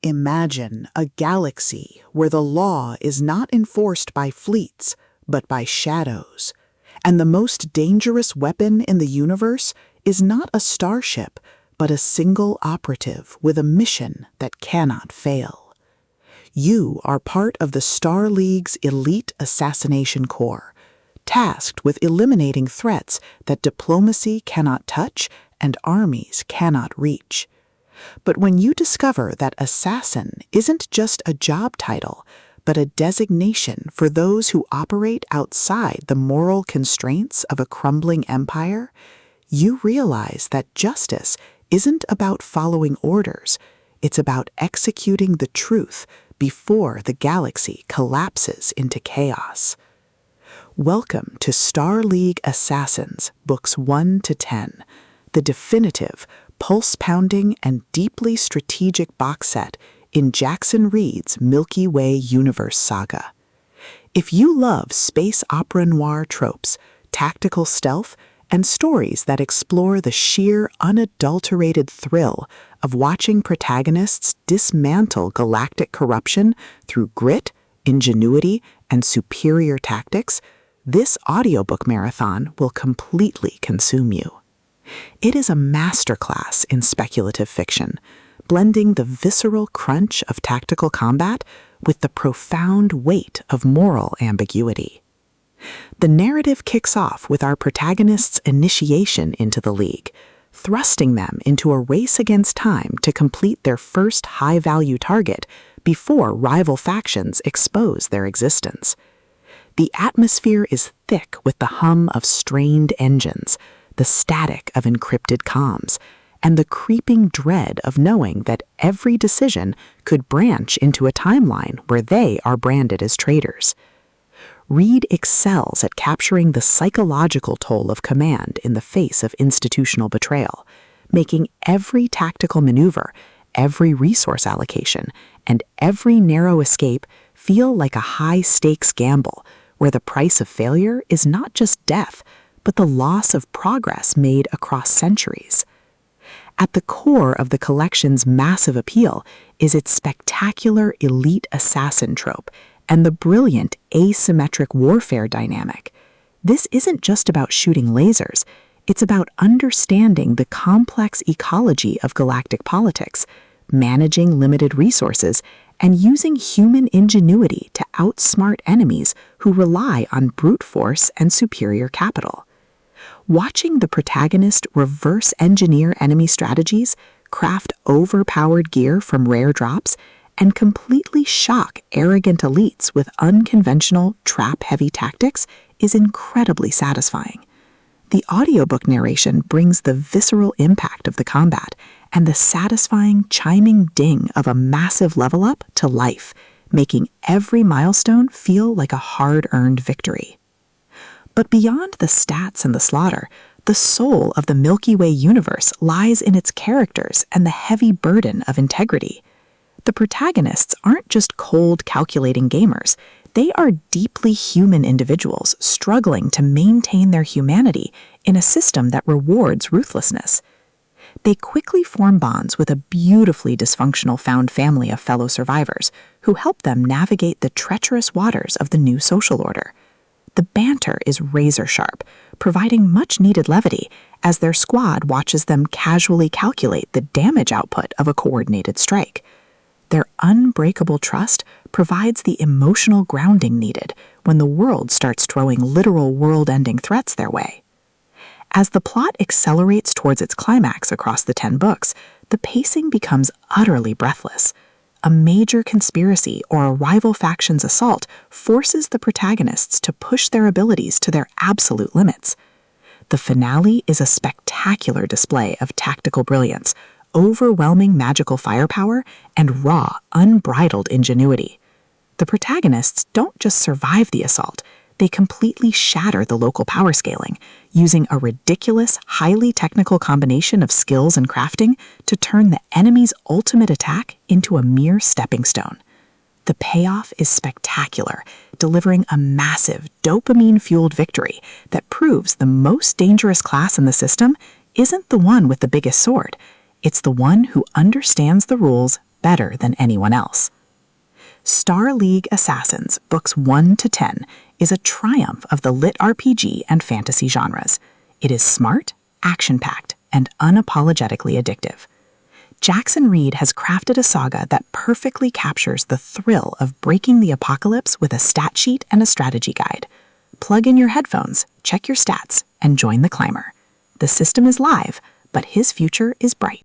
Imagine a galaxy where the law is not enforced by fleets, but by shadows. And the most dangerous weapon in the universe is not a starship, but a single operative with a mission that cannot fail. You are part of the Star League's elite assassination corps, tasked with eliminating threats that diplomacy cannot touch and armies cannot reach. But when you discover that assassin isn't just a job title, but a designation for those who operate outside the moral constraints of a crumbling empire, you realize that justice isn't about following orders, it's about executing the truth before the galaxy collapses into chaos. Welcome to Star League Assassins, Books 1 to 10, the definitive, pulse-pounding, and deeply strategic box set in Jaxon Reed's Milky Way universe saga. If you love space opera noir tropes, tactical stealth, and stories that explore the sheer, unadulterated thrill of watching protagonists dismantle galactic corruption through grit, ingenuity, and superior tactics, this audiobook marathon will completely consume you. It is a masterclass in speculative fiction, blending the visceral crunch of tactical combat with the profound weight of moral ambiguity. The narrative kicks off with our protagonists' initiation into the League, thrusting them into a race against time to complete their first high-value target before rival factions expose their existence. The atmosphere is thick with the hum of strained engines, the static of encrypted comms, and the creeping dread of knowing that every decision could branch into a timeline where they are branded as traitors. Reed excels at capturing the psychological toll of command in the face of institutional betrayal, making every tactical maneuver, every resource allocation, and every narrow escape feel like a high-stakes gamble where the price of failure is not just death, but the loss of progress made across centuries. At the core of the collection's massive appeal is its spectacular elite assassin trope and the brilliant asymmetric warfare dynamic. This isn't just about shooting lasers, it's about understanding the complex ecology of galactic politics, managing limited resources, and using human ingenuity to outsmart enemies who rely on brute force and superior capital. Watching the protagonist reverse engineer enemy strategies, craft overpowered gear from rare drops, and completely shock arrogant elites with unconventional, trap-heavy tactics is incredibly satisfying. The audiobook narration brings the visceral impact of the combat and the satisfying, chiming ding of a massive level-up to life, making every milestone feel like a hard-earned victory. But beyond the stats and the slaughter, the soul of the Milky Way universe lies in its characters and the heavy burden of integrity. The protagonists aren't just cold, calculating gamers. They are deeply human individuals struggling to maintain their humanity in a system that rewards ruthlessness. They quickly form bonds with a beautifully dysfunctional found family of fellow survivors who help them navigate the treacherous waters of the new social order. The banter is razor-sharp, providing much-needed levity as their squad watches them casually calculate the damage output of a coordinated strike. Their unbreakable trust provides the emotional grounding needed when the world starts throwing literal world-ending threats their way. As the plot accelerates towards its climax across the 10 books, the pacing becomes utterly breathless. A major conspiracy or a rival faction's assault forces the protagonists to push their abilities to their absolute limits. The finale is a spectacular display of tactical brilliance, overwhelming magical firepower, and raw, unbridled ingenuity. The protagonists don't just survive the assault, they completely shatter the local power scaling, using a ridiculous, highly technical combination of skills and crafting to turn the enemy's ultimate attack into a mere stepping stone. The payoff is spectacular, delivering a massive, dopamine-fueled victory that proves the most dangerous class in the system isn't the one with the biggest sword. It's the one who understands the rules better than anyone else. Star League Assassins, books 1 to 10, is a triumph of the LitRPG and fantasy genres. It is smart, action-packed, and unapologetically addictive. Jaxon Reed has crafted a saga that perfectly captures the thrill of breaking the apocalypse with a stat sheet and a strategy guide. Plug in your headphones, check your stats, and join the climber. The system is live, but his future is bright.